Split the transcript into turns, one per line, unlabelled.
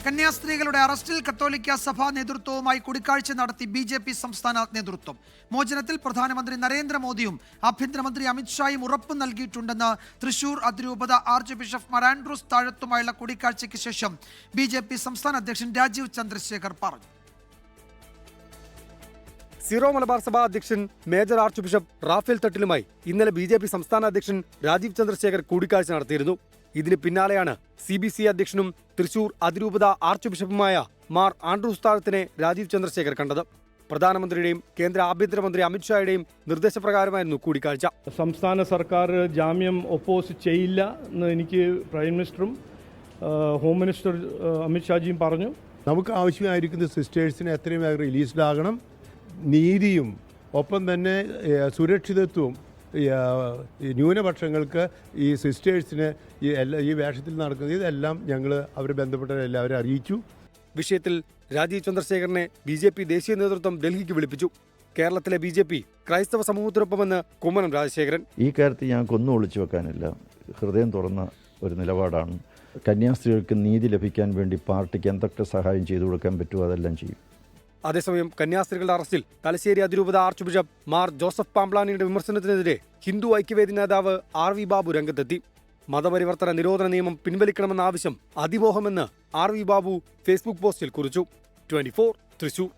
കന്യാസ്ത്രീകളുടെ അറസ്റ്റിൽ കത്തോലിക്ക സഭാ നേതൃത്വവുമായി കൂടിക്കാഴ്ച നടത്തി BJP സംസ്ഥാന നേതൃത്വം. മോചനത്തിൽ പ്രധാനമന്ത്രി നരേന്ദ്രമോദിയും ആഭ്യന്തരമന്ത്രി അമിത്ഷായും ഉറപ്പ് നൽകിയിട്ടുണ്ടെന്ന് തൃശൂർ അതിരൂപത ആർച്ച് ബിഷപ്പ് മാർ ആൻഡ്രൂസ് താഴത്തുമായുള്ള കൂടിക്കാഴ്ചയ്ക്ക് ശേഷം BJP സംസ്ഥാന അധ്യക്ഷൻ രാജീവ് ചന്ദ്രശേഖർ പറഞ്ഞു.
സീറോ മലബാർ സഭാ അധ്യക്ഷൻ മേജർ ആർച്ച് ബിഷപ്പ് റാഫേൽ തട്ടിലുമായി ഇന്നലെ BJP സംസ്ഥാന അധ്യക്ഷൻ രാജീവ് ചന്ദ്രശേഖർ കൂടിക്കാഴ്ച നടത്തിയിരുന്നു. ഇതിന് പിന്നാലെയാണ് CBC അധ്യക്ഷനും തൃശൂർ അതിരൂപത ആർച്ച് ബിഷപ്പുമായ മാർ ആൻഡ്രൂസ് താഴത്തിനെ രാജീവ് ചന്ദ്രശേഖർ കണ്ടത്. പ്രധാനമന്ത്രിയുടെയും കേന്ദ്ര ആഭ്യന്തരമന്ത്രി അമിത്ഷായുടെയും നിർദ്ദേശപ്രകാരമായിരുന്നു കൂടിക്കാഴ്ച.
സംസ്ഥാന സർക്കാർ ജാമ്യം ഒപ്പോസ് ചെയ്യില്ല എന്ന് എനിക്ക് പ്രൈം മിനിസ്റ്ററും ഹോം മിനിസ്റ്റർ അമിത്ഷാജിയും പറഞ്ഞു.
നമുക്ക് ആവശ്യമായിരിക്കുന്ന സിസ്റ്റേഴ്സിന് എത്രയും വേഗം റിലീസ്ഡ് ആകണം. നീതിയും ഒപ്പം തന്നെ സുരക്ഷിതത്വവും ന്യൂനപക്ഷങ്ങൾക്ക് ഈ സിസ്റ്റേഴ്സിന് ഈ വേഷത്തിൽ നടക്കുന്നത് ഇതെല്ലാം ഞങ്ങൾ അവരെ ബന്ധപ്പെട്ടവരെല്ലാവരും അറിയിച്ചു.
വിഷയത്തിൽ രാജീവ് ചന്ദ്രശേഖരനെ BJP ദേശീയ നേതൃത്വം ഡൽഹിക്ക് വിളിപ്പിച്ചു. കേരളത്തിലെ BJP ക്രൈസ്തവ സമൂഹത്തിനൊപ്പമെന്ന് കുമ്മനം രാജശേഖരൻ.
ഈ കാര്യത്തിൽ ഞങ്ങൾക്കൊന്നും ഒളിച്ചു വെക്കാനില്ല. ഹൃദയം തുറന്ന ഒരു നിലപാടാണ്. കന്യാസ്ത്രീകൾക്ക് നീതി ലഭിക്കാൻ വേണ്ടി പാർട്ടിക്ക് എന്തൊക്കെ സഹായം ചെയ്തു കൊടുക്കാൻ പറ്റുമോ അതെല്ലാം ചെയ്യും.
അതേസമയം കന്യാസ്ത്രീകളുടെ അറസ്റ്റിൽ തലശ്ശേരി അതിരൂപത ആർച്ച് ബിഷപ്പ് മാർ ജോസഫ് പാംപ്ലാനിയുടെ വിമർശനത്തിനെതിരെ ഹിന്ദു ഐക്യവേദി നേതാവ് RV ബാബു രംഗത്തെത്തി. മതപരിവർത്തന നിരോധന നിയമം പിൻവലിക്കണമെന്ന ആവശ്യം അതിമോഹമെന്ന് RV ബാബു ഫേസ്ബുക്ക് പോസ്റ്റിൽ കുറിച്ചു. 24 തൃശൂർ.